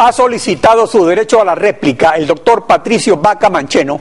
ha solicitado su derecho a la réplica el doctor Patricio Vaca Mancheno,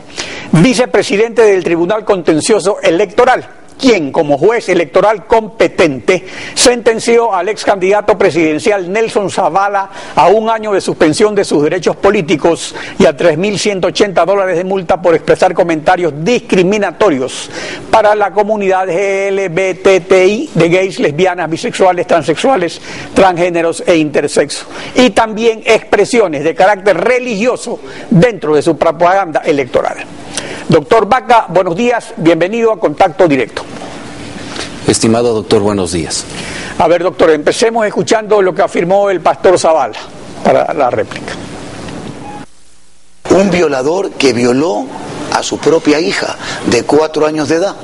vicepresidente del Tribunal Contencioso Electoral, quien, como juez electoral competente, sentenció al ex candidato presidencial Nelson Zavala a 1 año de suspensión de sus derechos políticos y a $3.180 de multa por expresar comentarios discriminatorios para la comunidad LGBTI de gays, lesbianas, bisexuales, transexuales, transgéneros e intersexo, y también expresiones de carácter religioso dentro de su propaganda electoral. Doctor Vaca, buenos días, bienvenido a Contacto Directo. Estimado doctor, buenos días. A ver, doctor, empecemos escuchando lo que afirmó el pastor Zavala para la réplica. Un violador que violó a su propia hija de 4 años de edad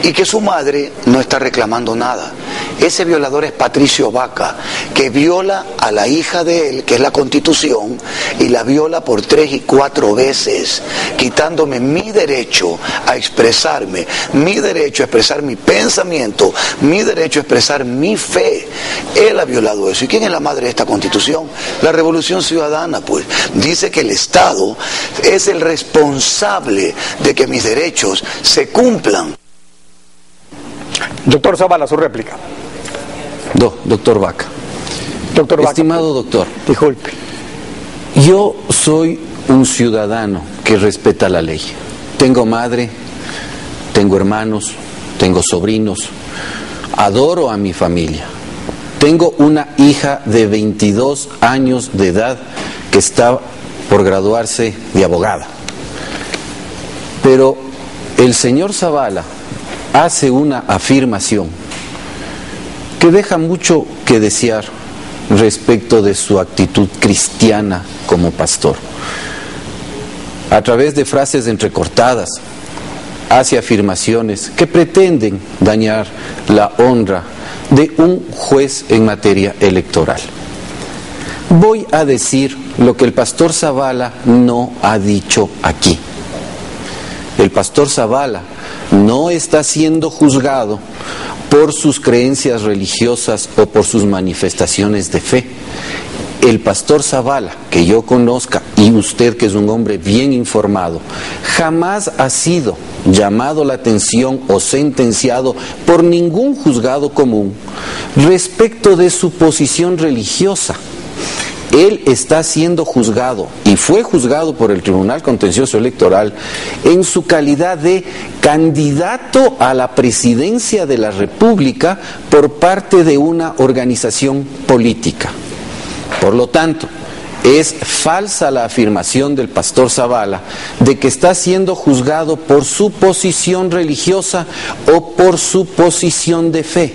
y que su madre no está reclamando nada. Ese violador es Patricio Vaca, que viola a la hija de él, que es la Constitución, y la viola por 3 y 4 veces, quitándome mi derecho a expresarme, mi derecho a expresar mi pensamiento, mi derecho a expresar mi fe. Él ha violado eso. ¿Y quién es la madre de esta Constitución? La Revolución Ciudadana, pues. Dice que el Estado es el responsable de que mis derechos se cumplan. Doctor Zavala, su réplica. Doctor Vaca. Doctor Vaca. Estimado doctor. Disculpe. Yo soy un ciudadano que respeta la ley. Tengo madre, tengo hermanos, tengo sobrinos, adoro a mi familia. Tengo una hija de 22 años de edad que está por graduarse de abogada. Pero el señor Zavala hace una afirmación que deja mucho que desear respecto de su actitud cristiana como pastor. A través de frases entrecortadas, hace afirmaciones que pretenden dañar la honra de un juez en materia electoral. Voy a decir lo que el pastor Zavala no ha dicho aquí. El pastor Zavala no está siendo juzgado por sus creencias religiosas o por sus manifestaciones de fe. El pastor Zavala, que yo conozca, y usted que es un hombre bien informado, jamás ha sido llamado la atención o sentenciado por ningún juzgado común respecto de su posición religiosa. Él está siendo juzgado y fue juzgado por el Tribunal Contencioso Electoral en su calidad de candidato a la presidencia de la República por parte de una organización política. Por lo tanto, es falsa la afirmación del pastor Zavala de que está siendo juzgado por su posición religiosa o por su posición de fe.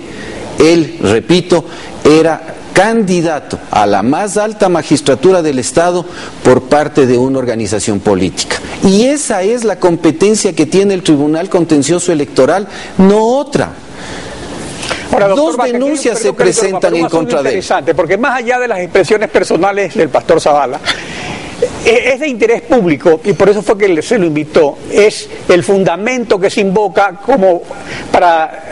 Él, repito, era candidato a la más alta magistratura del Estado por parte de una organización política. Y esa es la competencia que tiene el Tribunal Contencioso Electoral, no otra. Ahora, Dos denuncias se presentan en contra de él. Interesante, porque más allá de las expresiones personales del pastor Zavala, es de interés público, y por eso fue que se lo invitó, es el fundamento que se invoca como para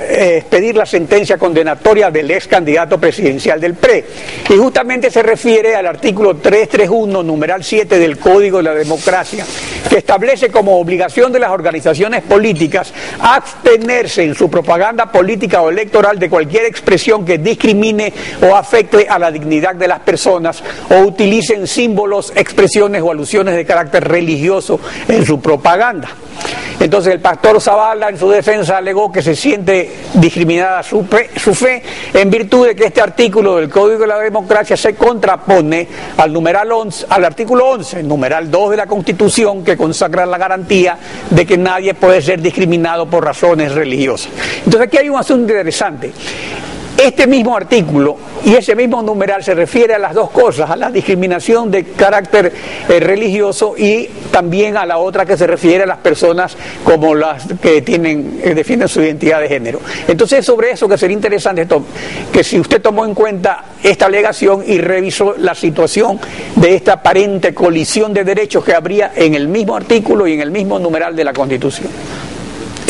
pedir la sentencia condenatoria del ex candidato presidencial del PRE, y justamente se refiere al artículo 331, numeral 7 del Código de la Democracia, que establece como obligación de las organizaciones políticas abstenerse en su propaganda política o electoral de cualquier expresión que discrimine o afecte a la dignidad de las personas o utilicen símbolos, expresiones o alusiones de carácter religioso en su propaganda. Entonces el pastor Zavala en su defensa alegó que se siente discriminada su fe en virtud de que este artículo del Código de la Democracia se contrapone al artículo 11, numeral 2 de la Constitución, que consagra la garantía de que nadie puede ser discriminado por razones religiosas. Entonces aquí hay un asunto interesante. Este mismo artículo y ese mismo numeral se refiere a las dos cosas, a la discriminación de carácter religioso y también a la otra que se refiere a las personas como las que defienden su identidad de género. Entonces, sobre eso que sería interesante que si usted tomó en cuenta esta alegación y revisó la situación de esta aparente colisión de derechos que habría en el mismo artículo y en el mismo numeral de la Constitución.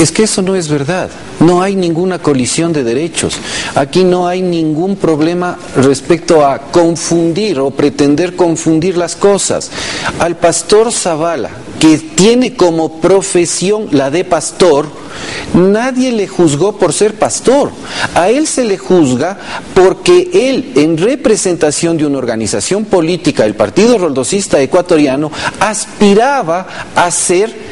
Es que eso no es verdad. No hay ninguna colisión de derechos. Aquí no hay ningún problema respecto a confundir o pretender confundir las cosas. Al pastor Zavala, que tiene como profesión la de pastor, nadie le juzgó por ser pastor. A él se le juzga porque él, en representación de una organización política, el Partido Roldosista Ecuatoriano, aspiraba a ser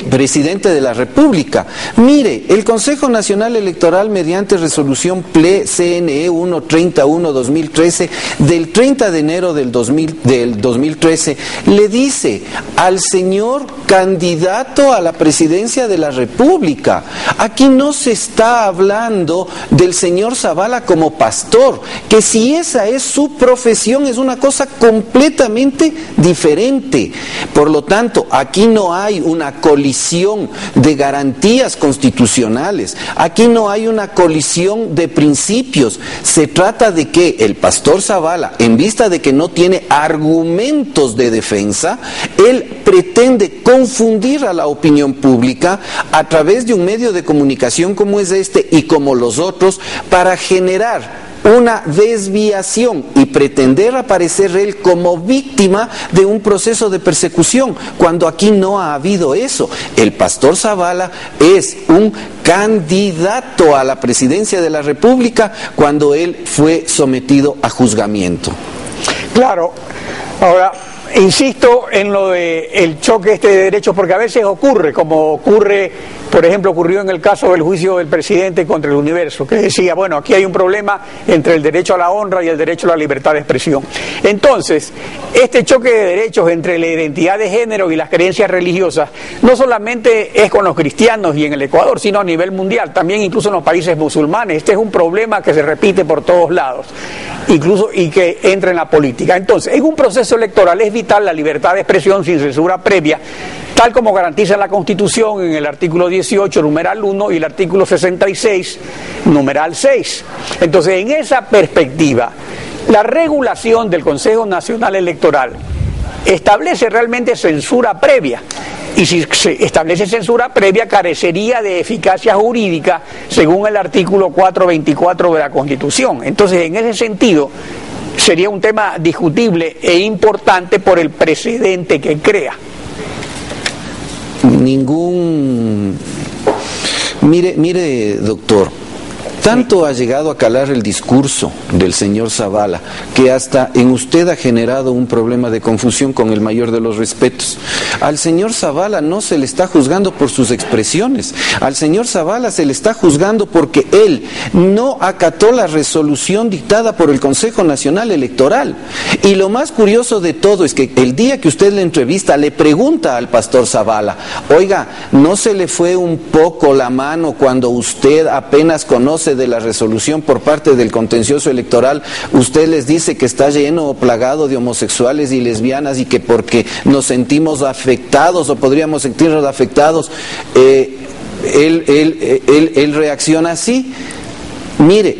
presidente de la República. Mire, el Consejo Nacional Electoral, mediante resolución PLE CNE 131-2013 del 30 de enero del 2013, le dice al señor candidato a la presidencia de la República: aquí no se está hablando del señor Zavala como pastor, que si esa es su profesión es una cosa completamente diferente. Por lo tanto, aquí no hay una colisión de garantías constitucionales, aquí no hay una colisión de principios. Se trata de que el pastor Zavala, en vista de que no tiene argumentos de defensa, él pretende confundir a la opinión pública a través de un medio de comunicación como es este y como los otros, para generar una desviación y pretender aparecer él como víctima de un proceso de persecución, cuando aquí no ha habido eso. El pastor Zavala es un candidato a la presidencia de la República cuando él fue sometido a juzgamiento. Claro. Ahora, insisto en lo de el choque de derechos, porque a veces ocurre, como ocurre, por ejemplo, ocurrió en el caso del juicio del presidente contra el Universo, que decía, bueno, aquí hay un problema entre el derecho a la honra y el derecho a la libertad de expresión. Entonces, este choque de derechos entre la identidad de género y las creencias religiosas no solamente es con los cristianos y en el Ecuador, sino a nivel mundial, también incluso en los países musulmanes. Este es un problema que se repite por todos lados, incluso y que entra en la política. Entonces, en un proceso electoral es vital la libertad de expresión sin censura previa, tal como garantiza la Constitución en el artículo 18, numeral 1, y el artículo 66, numeral 6. Entonces, en esa perspectiva, la regulación del Consejo Nacional Electoral establece realmente censura previa, y si se establece censura previa carecería de eficacia jurídica según el artículo 424 de la Constitución. Entonces, en ese sentido, sería un tema discutible e importante por el precedente que crea. Mire, doctor, tanto ha llegado a calar el discurso del señor Zavala que hasta en usted ha generado un problema de confusión, con el mayor de los respetos. Al señor Zavala no se le está juzgando por sus expresiones, al señor Zavala se le está juzgando porque él no acató la resolución dictada por el Consejo Nacional Electoral. Y lo más curioso de todo es que el día que usted le entrevista le pregunta al pastor Zavala: oiga, ¿no se le fue un poco la mano cuando usted apenas conoce de la resolución por parte del contencioso electoral? Usted les dice que está lleno o plagado de homosexuales y lesbianas y que porque nos sentimos afectados o podríamos sentirnos afectados, él reacciona así. Mire,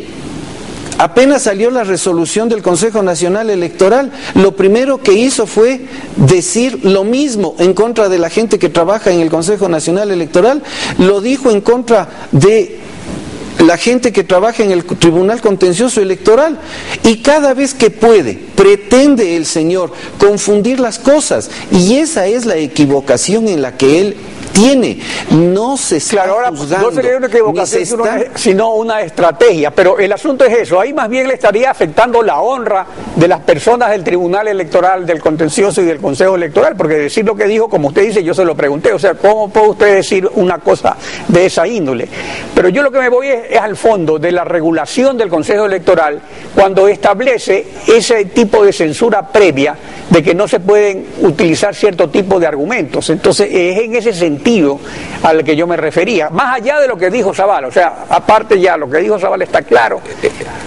apenas salió la resolución del Consejo Nacional Electoral, lo primero que hizo fue decir lo mismo en contra de la gente que trabaja en el Consejo Nacional Electoral, lo dijo en contra de la gente que trabaja en el Tribunal Contencioso Electoral, y cada vez que puede pretende el señor confundir las cosas, y esa es la equivocación en la que él tiene. No se está juzgando, no sería una equivocación, sino una estrategia, pero el asunto es eso. Ahí más bien le estaría afectando la honra de las personas del Tribunal Electoral, del Contencioso y del Consejo Electoral, porque decir lo que dijo, como usted dice, yo se lo pregunté, o sea, ¿cómo puede usted decir una cosa de esa índole? Pero yo lo que me voy es al fondo de la regulación del Consejo Electoral, cuando establece ese tipo de censura previa de que no se pueden utilizar cierto tipo de argumentos. Entonces, es en ese sentido al que yo me refería, más allá de lo que dijo Zavala, o sea, aparte ya lo que dijo Zavala está claro.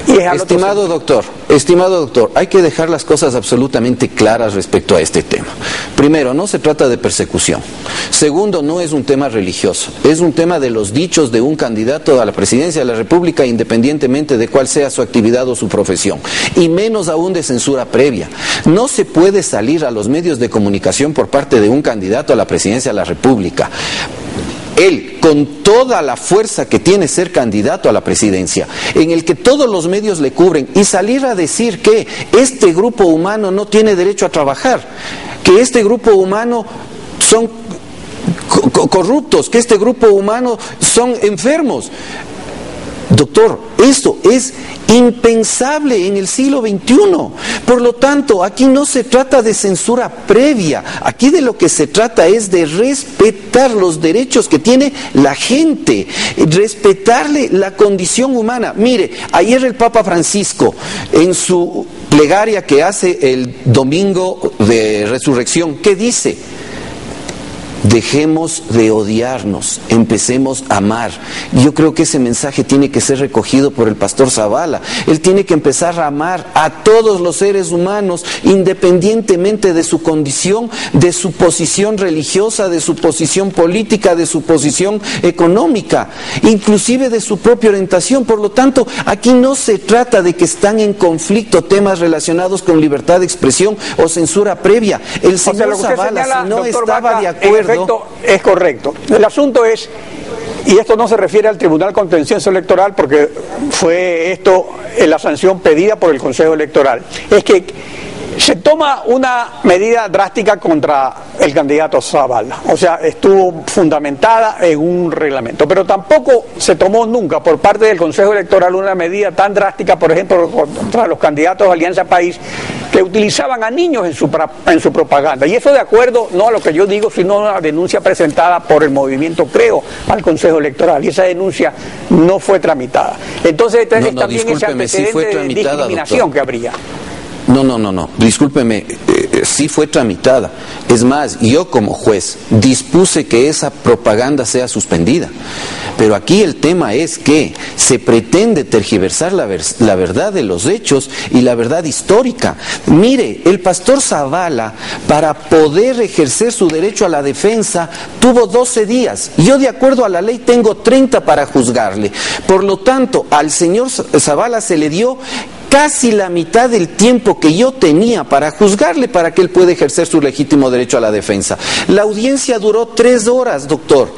Y es estimado doctor, hay que dejar las cosas absolutamente claras respecto a este tema. Primero, no se trata de persecución. Segundo, no es un tema religioso, es un tema de los dichos de un candidato a la presidencia de la República, independientemente de cuál sea su actividad o su profesión, y menos aún de censura previa. No se puede salir a los medios de comunicación por parte de un candidato a la presidencia de la República él, con toda la fuerza que tiene ser candidato a la presidencia, en el que todos los medios le cubren, y salir a decir que este grupo humano no tiene derecho a trabajar, que este grupo humano son corruptos, que este grupo humano son enfermos. Doctor, esto es impensable en el siglo XXI. Por lo tanto, aquí no se trata de censura previa, aquí de lo que se trata es de respetar los derechos que tiene la gente, respetarle la condición humana. Mire, ayer el Papa Francisco, en su plegaria que hace el domingo de resurrección, ¿qué dice? Dejemos de odiarnos, empecemos a amar. Yo creo que ese mensaje tiene que ser recogido por el pastor Zavala. Él tiene que empezar a amar a todos los seres humanos, independientemente de su condición, de su posición religiosa, de su posición política, de su posición económica, inclusive de su propia orientación. Por lo tanto, aquí no se trata de que están en conflicto temas relacionados con libertad de expresión o censura previa. El señor Zavala, si no estaba de acuerdo... Es correcto. El asunto es, y esto no se refiere al Tribunal Contencioso Electoral porque fue esto la sanción pedida por el Consejo Electoral, es que se toma una medida drástica contra el candidato Zavala, o sea, estuvo fundamentada en un reglamento, pero tampoco se tomó nunca por parte del Consejo Electoral una medida tan drástica, por ejemplo, contra los candidatos de Alianza País, que utilizaban a niños en su propaganda, y eso de acuerdo no a lo que yo digo, sino a una denuncia presentada por el movimiento Creo al Consejo Electoral, y esa denuncia no fue tramitada. Entonces también ese antecedente sí fue tramitada, de discriminación, doctor, que habría. No, discúlpeme, sí fue tramitada. Es más, yo como juez dispuse que esa propaganda sea suspendida. Pero aquí el tema es que se pretende tergiversar la verdad de los hechos y la verdad histórica. Mire, el pastor Zavala, para poder ejercer su derecho a la defensa, tuvo 12 días. Yo, de acuerdo a la ley, tengo 30 para juzgarle. Por lo tanto, al señor Zavala se le dio casi la mitad del tiempo que yo tenía para juzgarle, para que él pueda ejercer su legítimo derecho a la defensa. La audiencia duró 3 horas, doctor.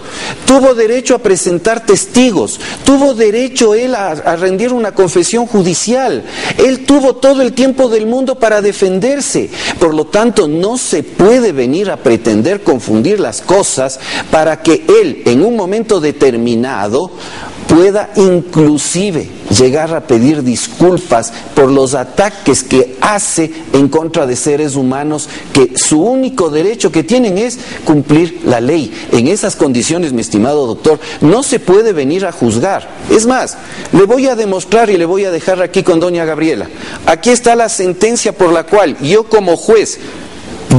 Tuvo derecho a presentar testigos, tuvo derecho él a rendir una confesión judicial. Él tuvo todo el tiempo del mundo para defenderse. Por lo tanto, no se puede venir a pretender confundir las cosas para que él, en un momento determinado, pueda inclusive llegar a pedir disculpas por los ataques que hace en contra de seres humanos que su único derecho que tienen es cumplir la ley. En esas condiciones, mi estimado doctor, no se puede venir a juzgar. Es más, le voy a demostrar y le voy a dejar aquí con doña Gabriela. Aquí está la sentencia por la cual yo como juez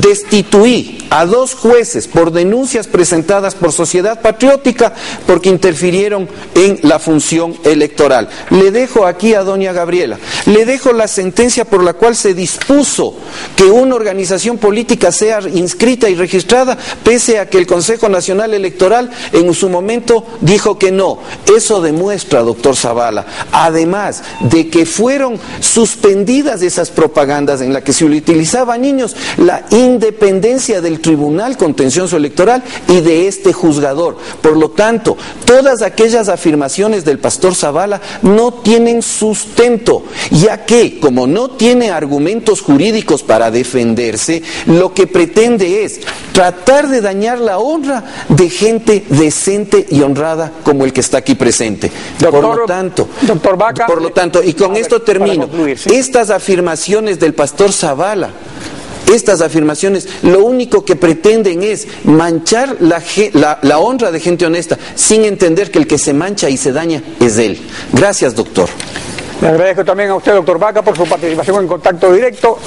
destituí a 2 jueces por denuncias presentadas por Sociedad Patriótica porque interfirieron en la función electoral. Le dejo aquí a doña Gabriela, le dejo la sentencia por la cual se dispuso que una organización política sea inscrita y registrada, pese a que el Consejo Nacional Electoral en su momento dijo que no. Eso demuestra, doctor Zavala, además de que fueron suspendidas esas propagandas en las que se utilizaba a niños, la independencia del Tribunal Contencioso Electoral y de este juzgador. Por lo tanto, todas aquellas afirmaciones del pastor Zavala no tienen sustento, ya que, como no tiene argumentos jurídicos para defenderse, lo que pretende es tratar de dañar la honra de gente decente y honrada como el que está aquí presente. Doctor, doctor Vaca, por lo tanto, y con esto termino, estas afirmaciones del pastor Zavala, estas afirmaciones lo único que pretenden es manchar la honra de gente honesta, sin entender que el que se mancha y se daña es él. Gracias, doctor. Le agradezco también a usted, doctor Vaca, por su participación en contacto directo.